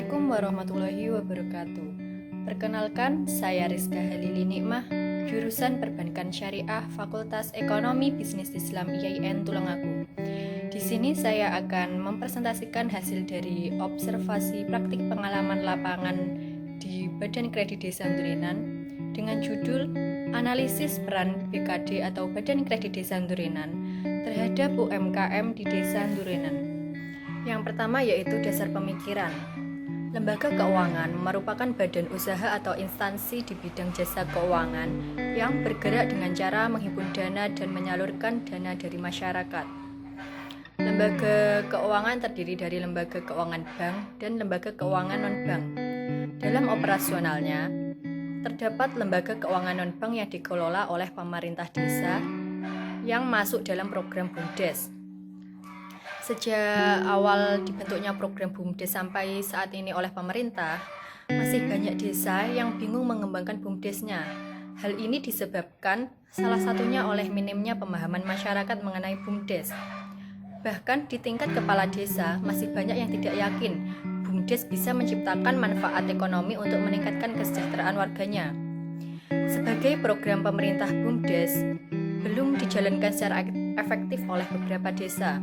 Assalamualaikum warahmatullahi wabarakatuh. Perkenalkan, saya Rizka Halili Nikmah, jurusan Perbankan Syariah Fakultas Ekonomi Bisnis Islam IAIN Tulungagung. Di sini saya akan mempresentasikan hasil dari observasi praktik pengalaman lapangan di Badan Kredit Desa Ndurenan dengan judul Analisis Peran BKD atau Badan Kredit Desa Ndurenan terhadap UMKM di Desa Ndurenan. Yang pertama yaitu dasar pemikiran. Lembaga keuangan merupakan badan usaha atau instansi di bidang jasa keuangan yang bergerak dengan cara menghimpun dana dan menyalurkan dana dari masyarakat. Lembaga keuangan terdiri dari lembaga keuangan bank dan lembaga keuangan non-bank. Dalam operasionalnya, terdapat lembaga keuangan non-bank yang dikelola oleh pemerintah desa yang masuk dalam program BUMDes. Sejak awal dibentuknya program BUMDes sampai saat ini oleh pemerintah, masih banyak desa yang bingung mengembangkan BUMDesnya. Hal ini disebabkan salah satunya oleh minimnya pemahaman masyarakat mengenai BUMDes. Bahkan di tingkat kepala desa, masih banyak yang tidak yakin BUMDes bisa menciptakan manfaat ekonomi untuk meningkatkan kesejahteraan warganya. Sebagai program pemerintah BUMDes, belum dijalankan secara efektif oleh beberapa desa.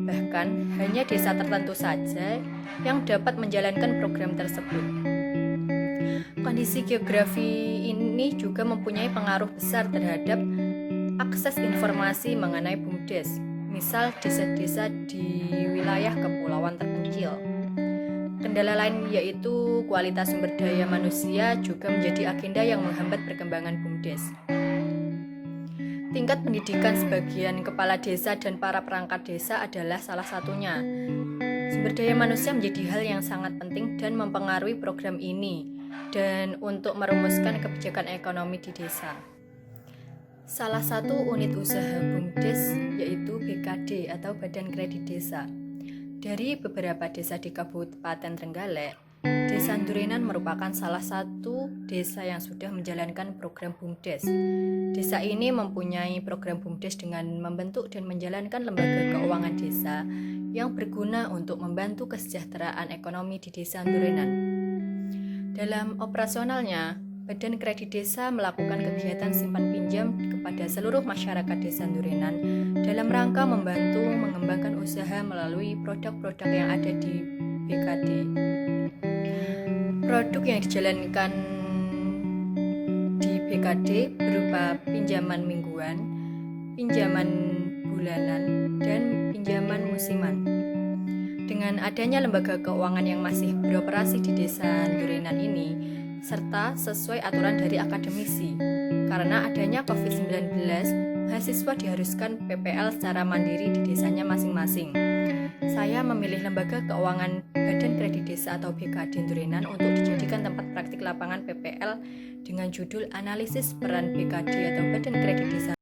Bahkan hanya desa tertentu saja yang dapat menjalankan program tersebut. Kondisi geografi ini juga mempunyai pengaruh besar terhadap akses informasi mengenai BUMDes, misal desa-desa di wilayah kepulauan terpencil. Kendala lain yaitu kualitas sumber daya manusia juga menjadi agenda yang menghambat perkembangan BUMDes. Tingkat pendidikan sebagian kepala desa dan para perangkat desa adalah salah satunya. Sumber daya manusia menjadi hal yang sangat penting dan mempengaruhi program ini dan untuk merumuskan kebijakan ekonomi di desa. Salah satu unit usaha BUMDes yaitu BKD atau Badan Kredit Desa. Dari beberapa desa di Kabupaten Trenggalek, Desa Ndurenan merupakan salah satu desa yang sudah menjalankan program BUMDes. Desa ini mempunyai program BUMDes dengan membentuk dan menjalankan lembaga keuangan desa yang berguna untuk membantu kesejahteraan ekonomi di Desa Ndurenan. Dalam operasionalnya, Badan Kredit Desa melakukan kegiatan simpan pinjam kepada seluruh masyarakat Desa Ndurenan dalam rangka membantu mengembangkan usaha melalui produk-produk yang ada di BKD. Produk yang dijalankan di BKD berupa pinjaman mingguan, pinjaman bulanan, dan pinjaman musiman. Dengan adanya lembaga keuangan yang masih beroperasi di Desa Ndurenan ini, serta sesuai aturan dari akademisi, karena adanya COVID-19, mahasiswa diharuskan PPL secara mandiri di desanya masing-masing. Saya memilih lembaga keuangan Badan Kredit Desa atau BKD Ndurenan untuk dijadikan tempat praktik lapangan PPL dengan judul Analisis Peran BKD atau Badan Kredit Desa.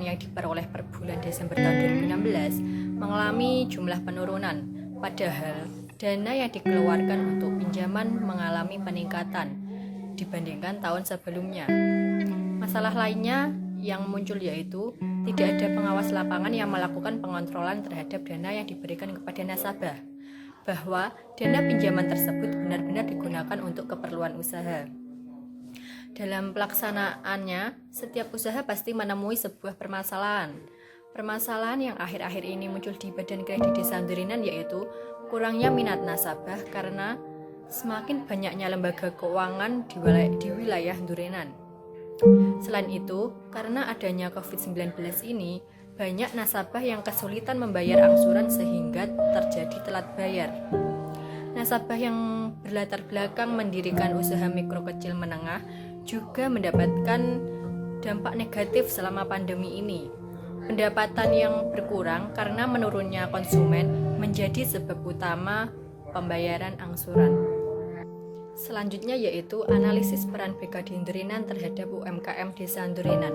Yang diperoleh per bulan Desember tahun 2016 mengalami jumlah penurunan, padahal dana yang dikeluarkan untuk pinjaman mengalami peningkatan dibandingkan tahun sebelumnya. Masalah lainnya yang muncul yaitu tidak ada pengawas lapangan yang melakukan pengontrolan terhadap dana yang diberikan kepada nasabah, bahwa dana pinjaman tersebut benar-benar digunakan untuk keperluan usaha. Dalam pelaksanaannya, setiap usaha pasti menemui sebuah permasalahan. Permasalahan yang akhir-akhir ini muncul di Badan Kredit Desa Ndurenan yaitu kurangnya minat nasabah karena semakin banyaknya lembaga keuangan di wilayah Ndurenan. Selain itu, karena adanya COVID-19 ini, banyak nasabah yang kesulitan membayar angsuran sehingga terjadi telat bayar. Nasabah yang berlatar belakang mendirikan usaha mikro kecil menengah juga mendapatkan dampak negatif selama pandemi ini. Pendapatan yang berkurang karena menurunnya konsumen menjadi sebab utama pembayaran angsuran. Selanjutnya yaitu analisis peran BKD Ndurenan terhadap UMKM Desa Ndurenan.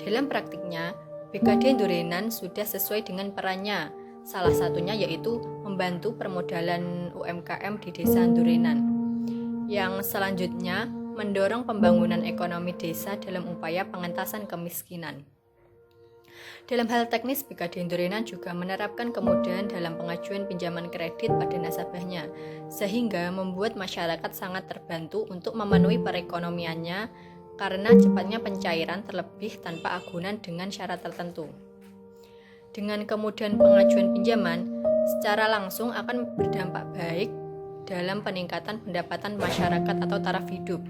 Dalam praktiknya, BKD Ndurenan sudah sesuai dengan perannya. Salah satunya yaitu membantu permodalan UMKM di Desa Ndurenan. Yang selanjutnya, mendorong pembangunan ekonomi desa dalam upaya pengentasan kemiskinan. Dalam hal teknis, BKD Ndurenan juga menerapkan kemudahan dalam pengajuan pinjaman kredit pada nasabahnya, sehingga membuat masyarakat sangat terbantu untuk memenuhi perekonomiannya karena cepatnya pencairan terlebih tanpa agunan dengan syarat tertentu. Dengan kemudahan pengajuan pinjaman, secara langsung akan berdampak baik dalam peningkatan pendapatan masyarakat atau taraf hidup.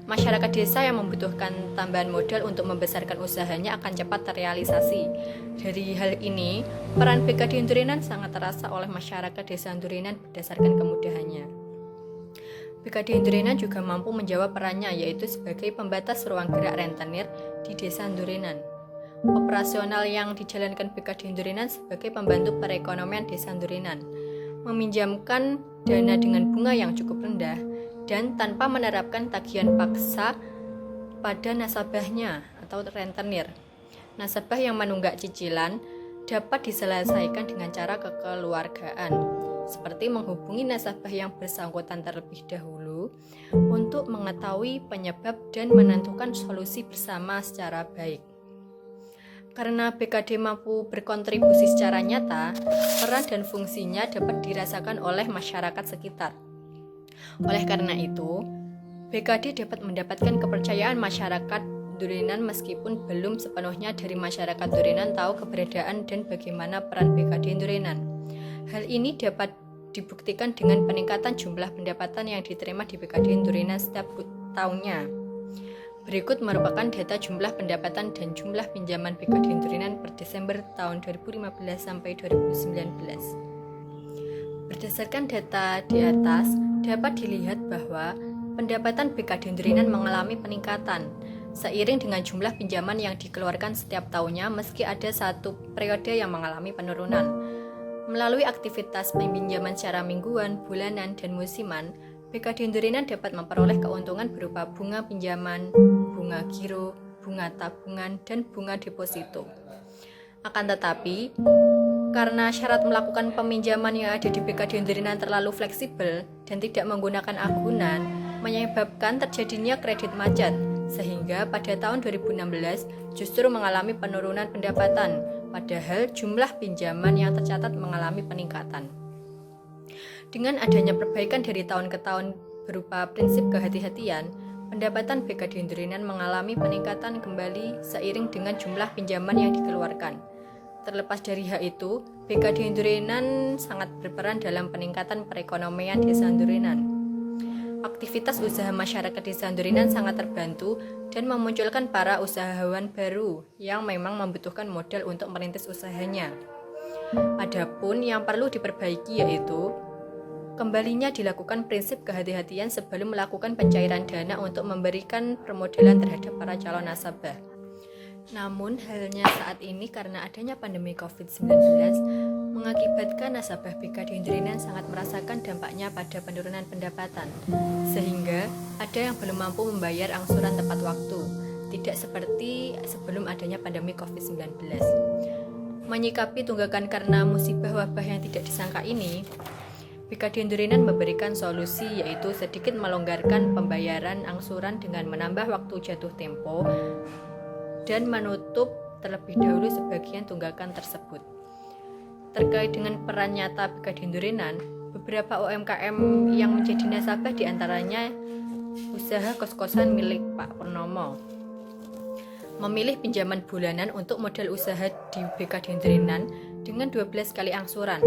Masyarakat desa yang membutuhkan tambahan modal untuk membesarkan usahanya akan cepat terrealisasi. Dari hal ini, peran BKD Ndurenan sangat terasa oleh masyarakat desa Ndurenan berdasarkan kemudahannya. BKD Ndurenan juga mampu menjawab perannya, yaitu sebagai pembatas ruang gerak rentenir di desa Ndurenan. Operasional yang dijalankan BKD Ndurenan sebagai pembantu perekonomian desa Ndurenan, meminjamkan dana dengan bunga yang cukup rendah dan tanpa menerapkan tagihan paksa pada nasabahnya atau rentenir. Nasabah yang menunggak cicilan dapat diselesaikan dengan cara kekeluargaan, seperti menghubungi nasabah yang bersangkutan terlebih dahulu untuk mengetahui penyebab dan menentukan solusi bersama secara baik. Karena BKD mampu berkontribusi secara nyata, peran dan fungsinya dapat dirasakan oleh masyarakat sekitar. Oleh karena itu, BKD dapat mendapatkan kepercayaan masyarakat Ndurenan meskipun belum sepenuhnya dari masyarakat Ndurenan tahu keberadaan dan bagaimana peran BKD Ndurenan. Hal ini dapat dibuktikan dengan peningkatan jumlah pendapatan yang diterima di BKD Ndurenan setiap tahunnya. Berikut merupakan data jumlah pendapatan dan jumlah pinjaman BKD Ndurenan per Desember tahun 2015 sampai 2019. Berdasarkan data di atas, dapat dilihat bahwa pendapatan BKD Ndurenan mengalami peningkatan seiring dengan jumlah pinjaman yang dikeluarkan setiap tahunnya, meski ada satu periode yang mengalami penurunan. Melalui aktivitas pinjaman secara mingguan, bulanan, dan musiman, BKD Ndurenan dapat memperoleh keuntungan berupa bunga pinjaman, bunga giro, bunga tabungan, dan bunga deposito. Akan tetapi, karena syarat melakukan peminjaman yang ada di BKD Ndurenan terlalu fleksibel dan tidak menggunakan agunan, menyebabkan terjadinya kredit macet, sehingga pada tahun 2016 justru mengalami penurunan pendapatan, padahal jumlah pinjaman yang tercatat mengalami peningkatan. Dengan adanya perbaikan dari tahun ke tahun berupa prinsip kehati-hatian, pendapatan BKD Ndurenan mengalami peningkatan kembali seiring dengan jumlah pinjaman yang dikeluarkan. Terlepas dari hal itu, BKD Ndurenan sangat berperan dalam peningkatan perekonomian desa Ndurenan. Aktivitas usaha masyarakat desa Ndurenan sangat terbantu dan memunculkan para usahawan baru yang memang membutuhkan modal untuk merintis usahanya. Adapun yang perlu diperbaiki yaitu kembalinya dilakukan prinsip kehati-hatian sebelum melakukan pencairan dana untuk memberikan permodalan terhadap para calon nasabah. Namun halnya saat ini karena adanya pandemi COVID-19 mengakibatkan nasabah BKD Ndurenan sangat merasakan dampaknya pada penurunan pendapatan, sehingga ada yang belum mampu membayar angsuran tepat waktu, tidak seperti sebelum adanya pandemi COVID-19. Menyikapi tunggakan karena musibah wabah yang tidak disangka ini, BKD Ndurenan memberikan solusi, yaitu sedikit melonggarkan pembayaran angsuran dengan menambah waktu jatuh tempo dan menutup terlebih dahulu sebagian tunggakan tersebut. Terkait dengan peran nyata BKD Ndurenan, beberapa UMKM yang menjadi nasabah diantaranya usaha kos-kosan milik Pak Purnomo. Memilih pinjaman bulanan untuk modal usaha di BKD Ndurenan dengan 12 kali angsuran.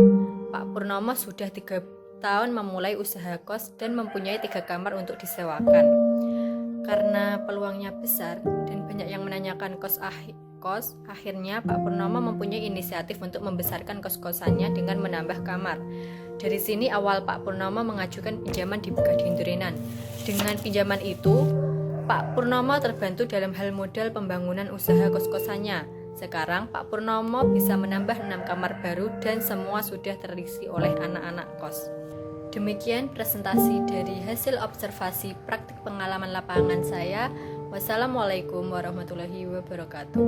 Pak Purnomo sudah 3 tahun memulai usaha kos dan mempunyai 3 kamar untuk disewakan. Karena peluangnya besar dan banyak yang menanyakan kos, akhirnya Pak Purnomo mempunyai inisiatif untuk membesarkan kos-kosannya dengan menambah kamar. Dari sini awal Pak Purnomo mengajukan pinjaman di BKD Ndurenan. Dengan pinjaman itu, Pak Purnomo terbantu dalam hal modal pembangunan usaha kos-kosannya. Sekarang Pak Purnomo bisa menambah 6 kamar baru dan semua sudah terisi oleh anak-anak kos. Demikian presentasi dari hasil observasi praktik pengalaman lapangan saya. Wassalamualaikum warahmatullahi wabarakatuh.